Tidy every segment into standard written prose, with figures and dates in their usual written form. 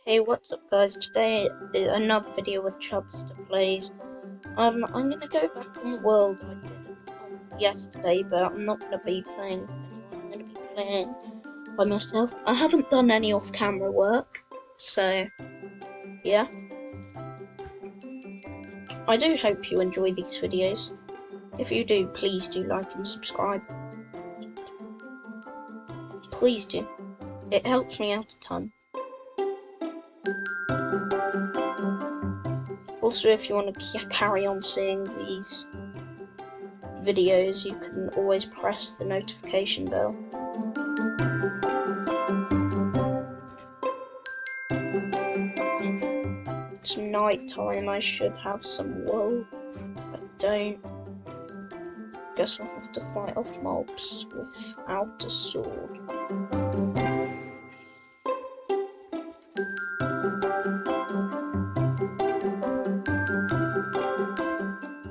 Hey, what's up guys? Today another video with Chubbster plays. I'm gonna go back on the world I did yesterday, but I'm not gonna be playing with anyone. I'm gonna be playing by myself. I haven't done any off-camera work, so yeah. I do hope you enjoy these videos. If you do, please do like and subscribe. Please do. It helps me out a ton. Also, if you want to carry on seeing these videos, you can always press the notification bell. It's night time, I should have some wool. I don't. Guess I'll have to fight off mobs without a sword.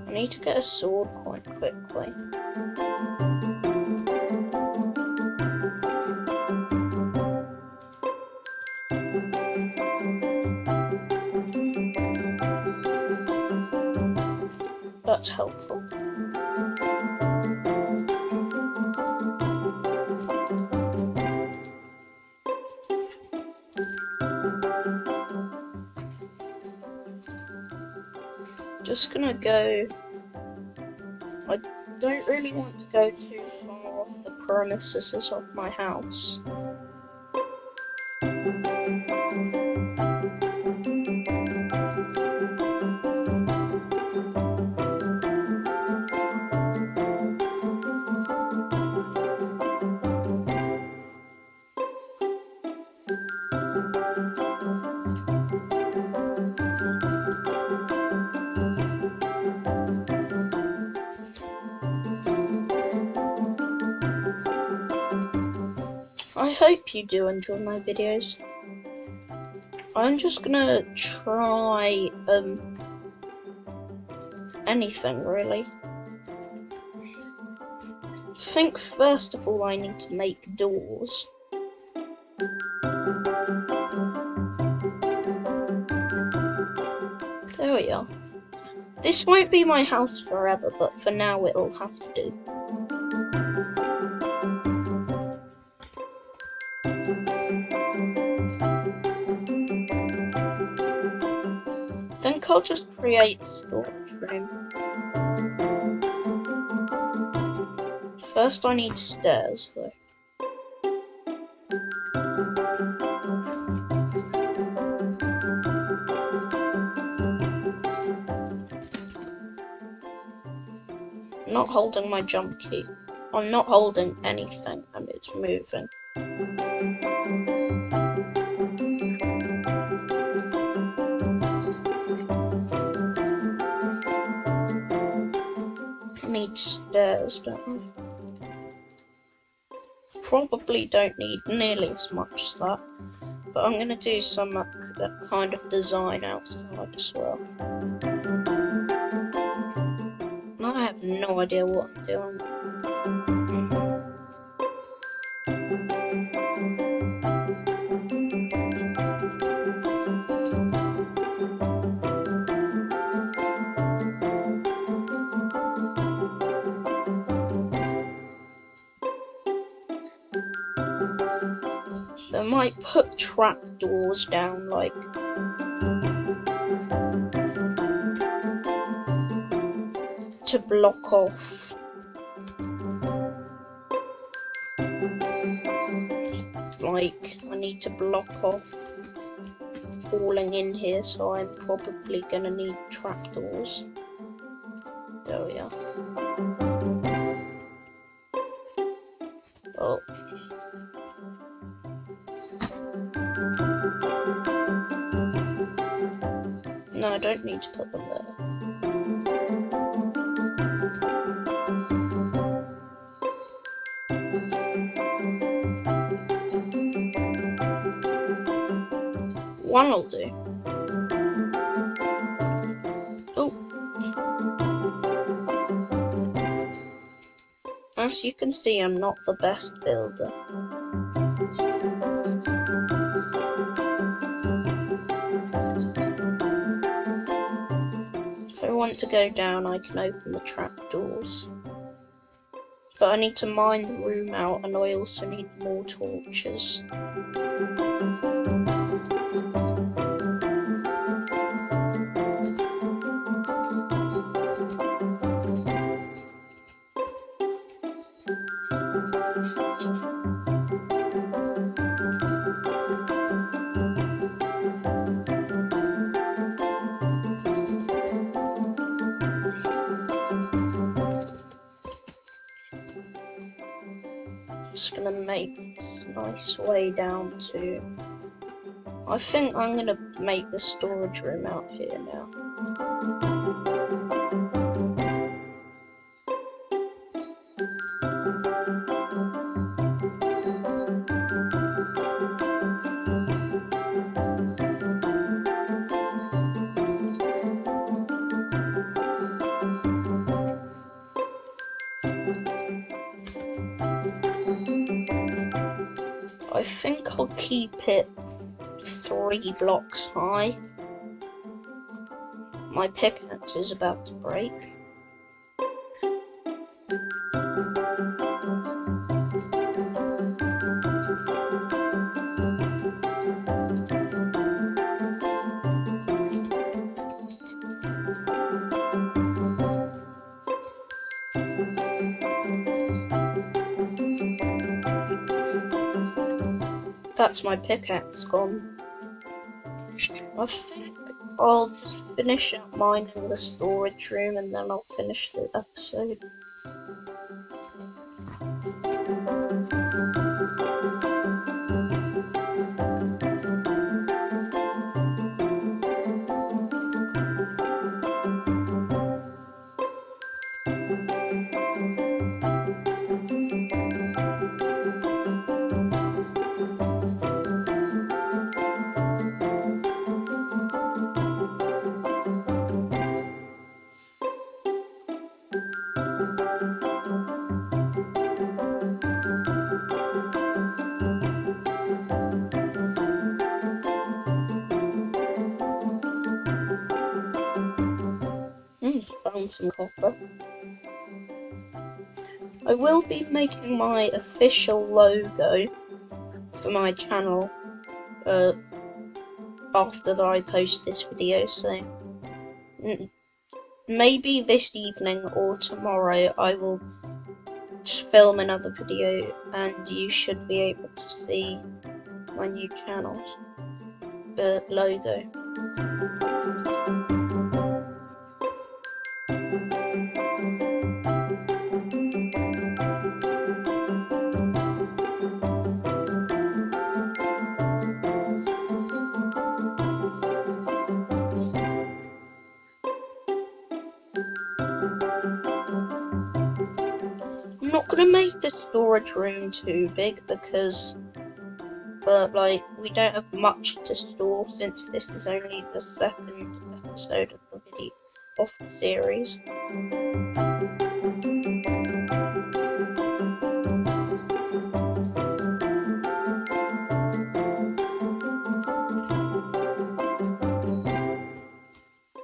I need to get a sword quite quickly. That's helpful. Just gonna go. I don't really want to go too far off the premises of my house. I hope you do enjoy my videos. I'm just gonna try anything really. I think first of all I need to make doors. There we are. This won't be my house forever, but for now it'll have to do. I think I'll just create a storage room. First I need stairs though. I'm not holding my jump key. I'm not holding anything and it's moving. I need stairs, don't I? Probably don't need nearly as much as that, but I'm gonna do some kind of design outside as well. I have no idea what I'm doing. They might put trapdoors down, like to block off. Like, I need to block off falling in here, so I'm probably gonna need trapdoors. There we are. Oh. No, I don't need to put them there. One will do. Oh. As you can see, I'm not the best builder. want to go down, I can open the trapdoors. But I need to mine the room out, and I also need more torches. Just gonna make this nice way down to... I think I'm gonna make the storage room out here now. I think I'll keep it 3 blocks high. My pickaxe is about to break. That's my pickaxe gone. I think I'll just finish up mining the storage room and then I'll finish the episode. Found some copper. I will be making my official logo for my channel after I post this video, so maybe this evening or tomorrow I will film another video and you should be able to see my new channel logo. I'm not gonna make the storage room too big because, we don't have much to store since this is only the second episode of the video of the series.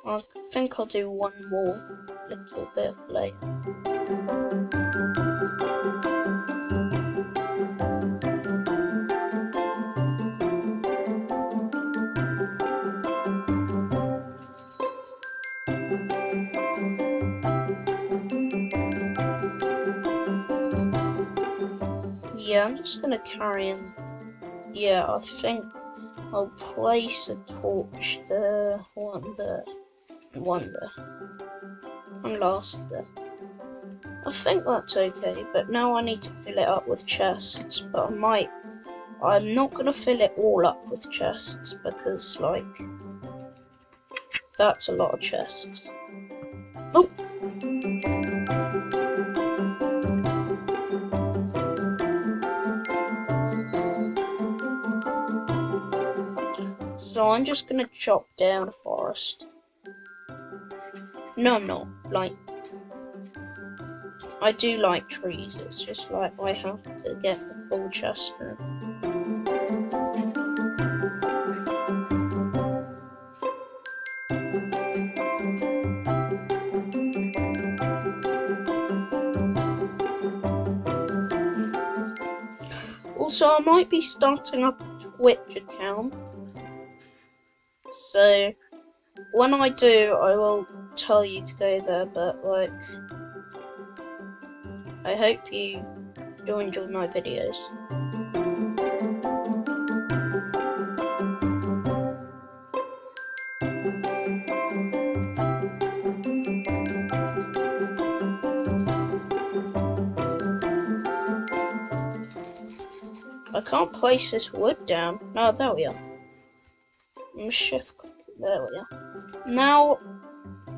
I think I'll do one more little bit later. Yeah, I'm just gonna carry in. Yeah, I think I'll place a torch there, one there, and last there. I think that's okay, but now I need to fill it up with chests, but I'm not gonna fill it all up with chests because, that's a lot of chests. Oh! So I'm just gonna chop down a forest. No, I'm not. I do like trees, it's just I have to get the full chest room. Also, I might be starting up a Twitch account. So, when I do, I will tell you to go there, but, like, I hope you do enjoy my videos. I can't place this wood down. No, there we are. Shift click. There we are. Now,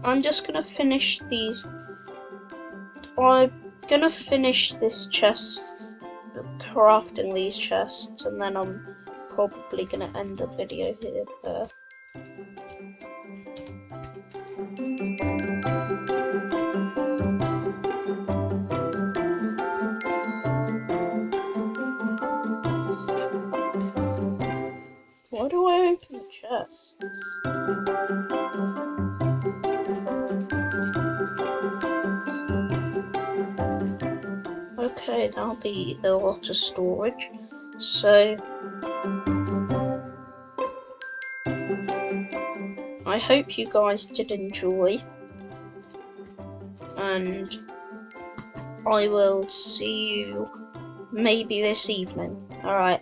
I'm just gonna finish these. I'm gonna finish this chest, crafting these chests, and then I'm probably gonna end the video here. There. Why do I open the chest? Okay, that'll be a lot of storage. So, I hope you guys did enjoy, and I will see you maybe this evening. Alright.